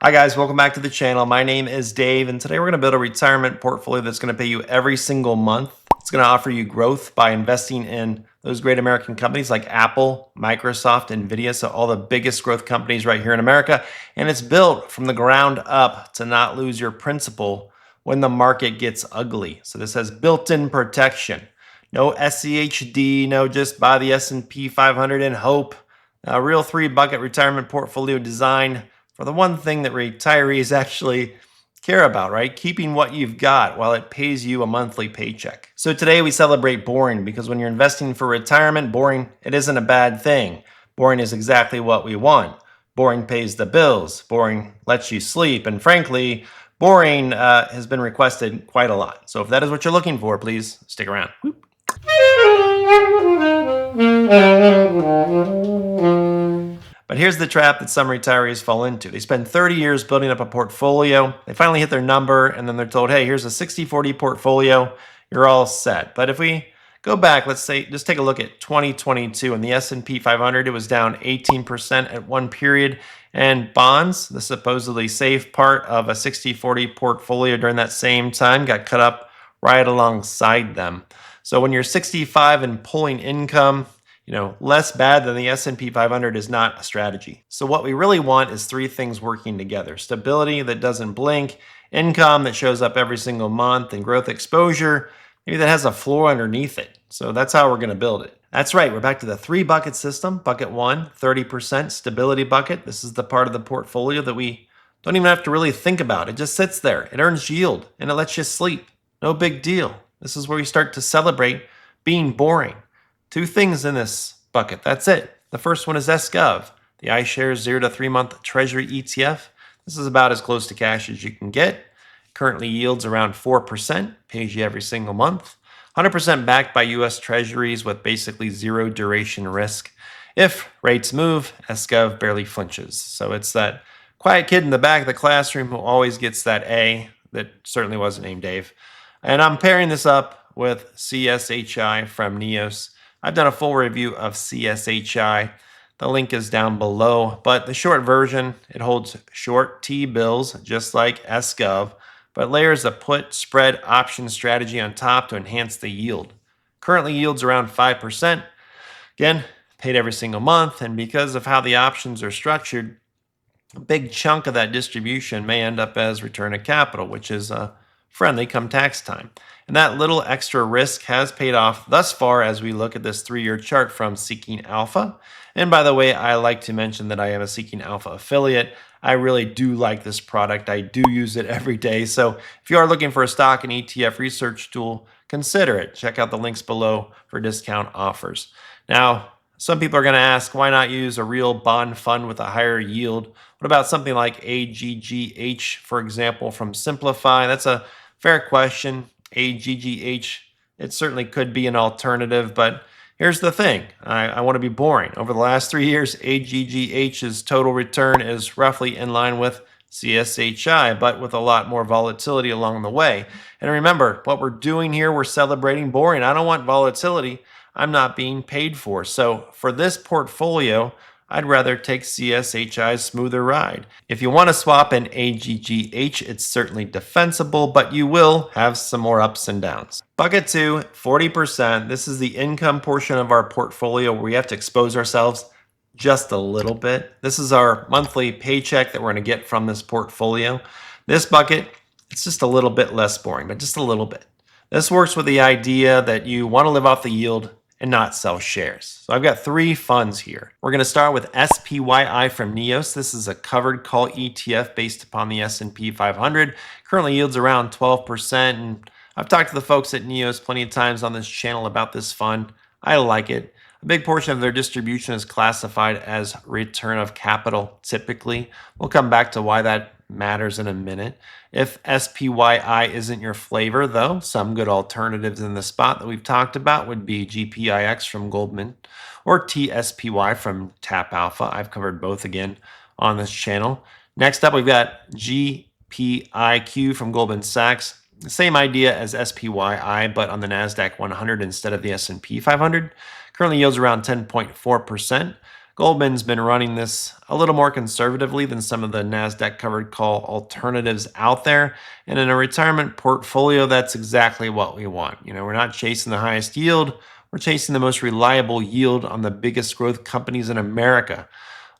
Hi guys, welcome back to the channel. My name is Dave, and today we're going to build a retirement portfolio that's going to pay you every single month. It's going to offer you growth by investing in those great American companies like Apple, Microsoft, Nvidia, so all the biggest growth companies right here in America. And it's built from the ground up to not lose your principal when the market gets ugly. So this has built-in protection. No SCHD, no just buy the S&P 500 and hope. A real three-bucket retirement portfolio design for the one thing that retirees actually care about, right? Keeping what you've got while it pays you a monthly paycheck. So today we celebrate boring because when you're investing for retirement, boring, it isn't a bad thing. Boring is exactly what we want. Boring pays the bills. Boring lets you sleep. And frankly, boring has been requested quite a lot. So if that is what you're looking for, please stick around. Whoop. But here's the trap that some retirees fall into. They spend 30 years building up a portfolio. They finally hit their number, and then they're told, hey, here's a 60-40 portfolio. You're all set. But if we go back, let's say, just take a look at 2022. In the S&P 500, it was down 18% at one period. And bonds, the supposedly safe part of a 60-40 portfolio during that same time, got cut up right alongside them. So when you're 65 and pulling income, less bad than the S&P 500 is not a strategy. So what we really want is three things working together: stability that doesn't blink, income that shows up every single month, and growth exposure, maybe that has a floor underneath it. So that's how we're going to build it. That's right, we're back to the three bucket system. Bucket one, 30% stability bucket. This is the part of the portfolio that we don't even have to really think about. It just sits there. It earns yield and it lets you sleep. No big deal. This is where you start to celebrate being boring. Two things in this bucket. That's it. The first one is SGov, the iShares 0 to 3 month Treasury ETF. This is about as close to cash as you can get. Currently yields around 4%, pays you every single month. 100% backed by US Treasuries with basically zero duration risk. If rates move, SGov barely flinches. So it's that quiet kid in the back of the classroom who always gets that A that certainly wasn't named Dave. And I'm pairing this up with CSHI from Neos. I've done a full review of CSHI. The link is down below, but the short version, it holds short T-bills just like SGov, but layers a put spread option strategy on top to enhance the yield. Currently yields around 5%. Again, paid every single month, and because of how the options are structured, a big chunk of that distribution may end up as return of capital, which is friendly come tax time. And that little extra risk has paid off thus far as we look at this 3-year chart from Seeking Alpha. And by the way, I like to mention that I am a Seeking Alpha affiliate. I really do like this product. I do use it every day. So if you are looking for a stock and ETF research tool, consider it. Check out the links below for discount offers. Now, some people are going to ask, why not use a real bond fund with a higher yield? What about something like AGGH, for example, from Simplify? That's a fair question. AGGH, it certainly could be an alternative, but here's the thing. I want to be boring. Over the last 3 years, AGGH's total return is roughly in line with CSHI, but with a lot more volatility along the way. And remember, what we're doing here, we're celebrating boring. I don't want volatility. I'm not being paid for. So for this portfolio, I'd rather take CSHI's smoother ride. If you want to swap in AGGH, it's certainly defensible, but you will have some more ups and downs. Bucket 2, 40%. This is the income portion of our portfolio where we have to expose ourselves just a little bit. This is our monthly paycheck that we're going to get from this portfolio. This bucket, it's just a little bit less boring, but just a little bit. This works with the idea that you want to live off the yield and not sell shares. So I've got 3 funds here. We're going to start with SPYI from Neos. This is a covered call ETF based upon the S&P 500. Currently yields around 12%. And I've talked to the folks at Neos plenty of times on this channel about this fund. I like it. A big portion of their distribution is classified as return of capital typically. We'll come back to why that matters in a minute. If SPYI isn't your flavor, though, some good alternatives in the spot that we've talked about would be GPIX from Goldman or TSPY from Tap Alpha. I've covered both again on this channel. Next up, we've got GPIQ from Goldman Sachs. The same idea as SPYI, but on the NASDAQ 100 instead of the S&P 500. Currently yields around 10.4%. Goldman's been running this a little more conservatively than some of the NASDAQ covered call alternatives out there. And in a retirement portfolio, that's exactly what we want. We're not chasing the highest yield, we're chasing the most reliable yield on the biggest growth companies in America.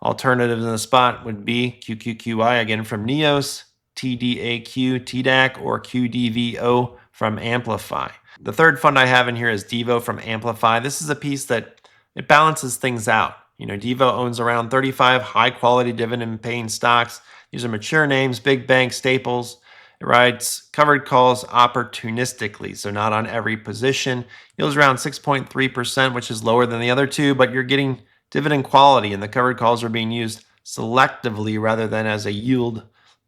Alternatives in the spot would be QQQI, again from Neos, TDAQ, TDAC, or QDVO from Amplify. The third fund I have in here is Devo from Amplify. This is a piece that it balances things out. Devo owns around 35 high-quality dividend-paying stocks. These are mature names, big bank staples. It writes covered calls opportunistically, so not on every position. Yields around 6.3%, which is lower than the other two, but you're getting dividend quality, and the covered calls are being used selectively rather than as a yield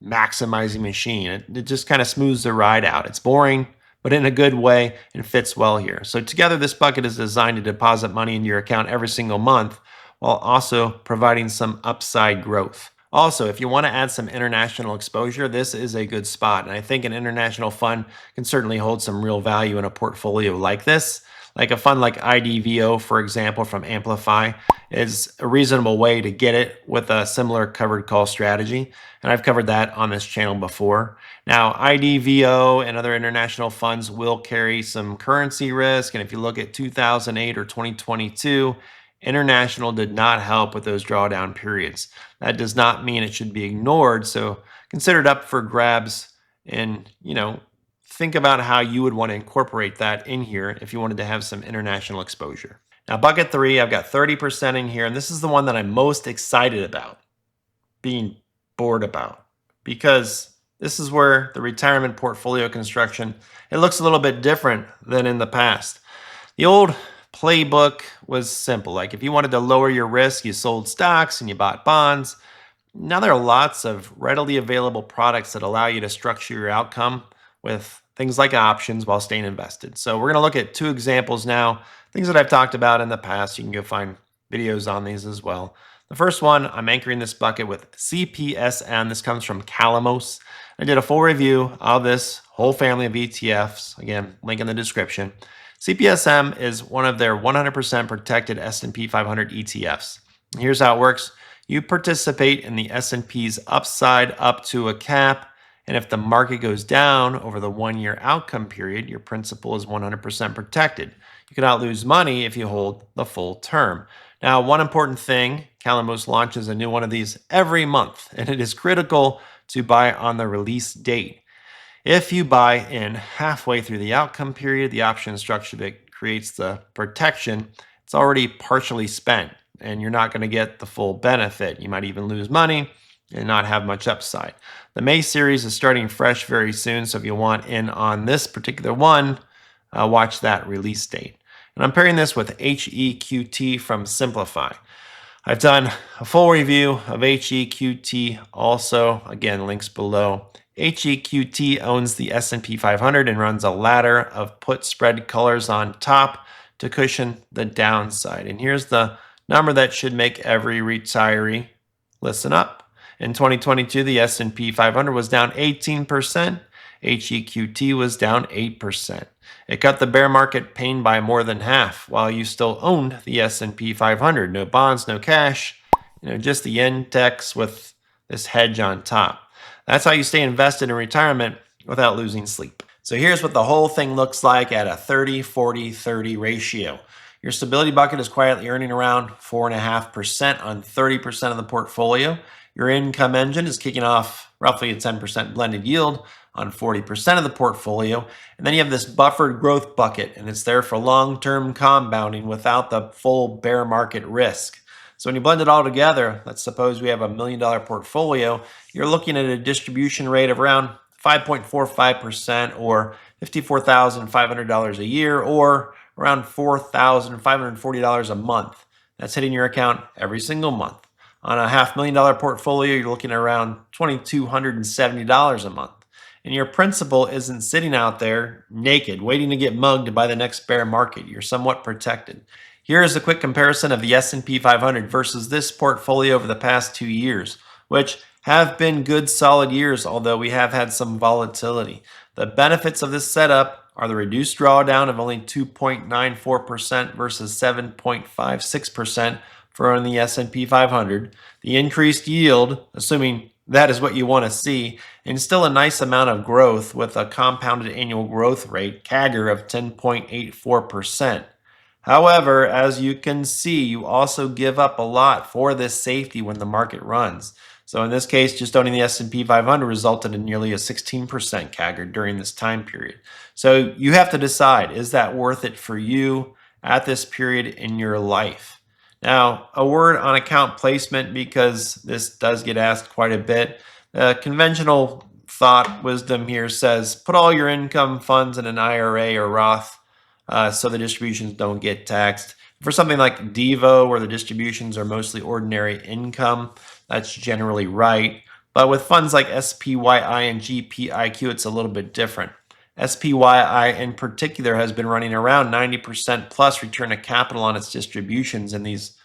maximizing machine. It just kind of smooths the ride out. It's boring, but in a good way, and fits well here. So together, this bucket is designed to deposit money into your account every single month while also providing some upside growth. Also, if you want to add some international exposure, this is a good spot. And I think an international fund can certainly hold some real value in a portfolio like this. Like a fund like IDVO, for example, from Amplify, is a reasonable way to get it with a similar covered call strategy. And I've covered that on this channel before. Now, IDVO and other international funds will carry some currency risk. And if you look at 2008 or 2022, international did not help with those drawdown periods. That does not mean it should be ignored. So consider it up for grabs and, think about how you would want to incorporate that in here if you wanted to have some international exposure. Now, bucket 3, I've got 30% in here, and this is the one that I'm most excited about being bored about, because this is where the retirement portfolio construction, it looks a little bit different than in the past. The old playbook was simple. Like if you wanted to lower your risk, you sold stocks and you bought bonds. Now there are lots of readily available products that allow you to structure your outcome with things like options while staying invested. So we're going to look at 2 examples now, things that I've talked about in the past. You can go find videos on these as well. The first one, I'm anchoring this bucket with CPSM. This comes from Calamos. I did a full review of this whole family of ETFs. Again, link in the description. CPSM is one of their 100% protected S&P 500 ETFs. And here's how it works. You participate in the S&P's upside up to a cap, and if the market goes down over the 1-year outcome period, your principal is 100% protected. You cannot lose money if you hold the full term. Now, one important thing, Calamos launches a new one of these every month, and it is critical to buy on the release date. If you buy in halfway through the outcome period, the option structure that creates the protection, it's already partially spent, and you're not going to get the full benefit. You might even lose money and not have much upside. The May series is starting fresh very soon, so if you want in on this particular one, watch that release date. And I'm pairing this with HEQT from Simplify. I've done a full review of HEQT also. Again, links below. HEQT owns the S&P 500 and runs a ladder of put spread colors on top to cushion the downside. And here's the number that should make every retiree listen up. In 2022, the S&P 500 was down 18%. HEQT was down 8%. It cut the bear market pain by more than half, while you still owned the S&P 500. No bonds, no cash, just the index with this hedge on top. That's how you stay invested in retirement without losing sleep. So here's what the whole thing looks like at a 30-40-30 ratio. Your stability bucket is quietly earning around 4.5% on 30% of the portfolio. Your income engine is kicking off roughly a 10% blended yield on 40% of the portfolio. And then you have this buffered growth bucket, and it's there for long-term compounding without the full bear market risk. So when you blend it all together, let's suppose we have a $1 million portfolio, you're looking at a distribution rate of around 5.45% or $54,500 a year, or around $4,540 a month. That's hitting your account every single month. On a $500,000 portfolio, you're looking at around $2,270 a month. And your principal isn't sitting out there naked, waiting to get mugged by the next bear market. You're somewhat protected. Here is a quick comparison of the S&P 500 versus this portfolio over the past 2 years, which have been good solid years, although we have had some volatility. The benefits of this setup are the reduced drawdown of only 2.94% versus 7.56% for on the S&P 500, the increased yield, assuming that is what you want to see, and still a nice amount of growth with a compounded annual growth rate, CAGR, of 10.84%. However, as you can see, you also give up a lot for this safety when the market runs. So in this case, just owning the S&P 500 resulted in nearly a 16% CAGR during this time period. So you have to decide, is that worth it for you at this period in your life? Now, a word on account placement, because this does get asked quite a bit. Conventional thought wisdom here says put all your income funds in an IRA or Roth so the distributions don't get taxed. For something like Devo, where the distributions are mostly ordinary income, that's generally right. But with funds like SPYI and GPIQ, it's a little bit different. SPYI in particular has been running around 90% plus return of capital on its distributions in these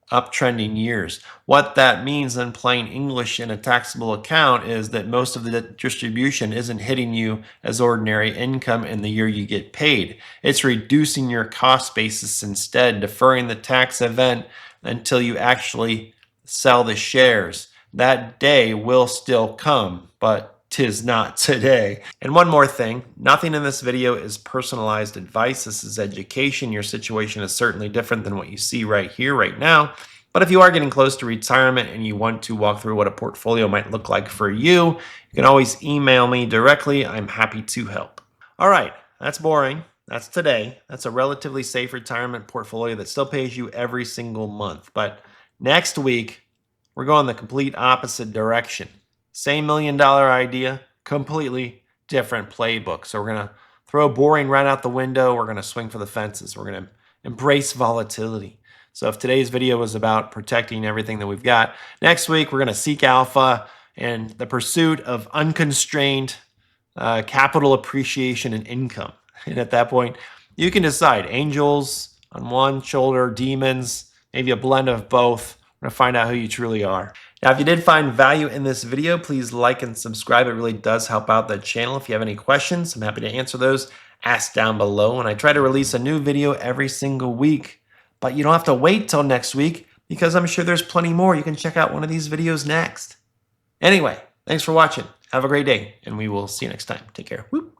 uptrending years. What that means in plain English in a taxable account is that most of the distribution isn't hitting you as ordinary income in the year you get paid. It's reducing your cost basis instead, deferring the tax event until you actually sell the shares. That day will still come, but 'tis not today. And one more thing, nothing in this video is personalized advice. This is education. Your situation is certainly different than what you see right here, right now. But if you are getting close to retirement and you want to walk through what a portfolio might look like for you, you can always email me directly. I'm happy to help. All right, that's boring. That's today. That's a relatively safe retirement portfolio that still pays you every single month. But next week, we're going the complete opposite direction. Same $1,000,000 idea, completely different playbook. So we're going to throw boring right out the window. We're going to swing for the fences. We're going to embrace volatility. So if today's video was about protecting everything that we've got, next week we're going to seek alpha and the pursuit of unconstrained capital appreciation and income. And at that point, you can decide angels on one shoulder, demons, maybe a blend of both. We're going to find out who you truly are. Now, if you did find value in this video, please like and subscribe. It really does help out the channel. If you have any questions, I'm happy to answer those. Ask down below. And I try to release a new video every single week. But you don't have to wait till next week because I'm sure there's plenty more. You can check out one of these videos next. Anyway, thanks for watching. Have a great day, and we will see you next time. Take care. Whoop.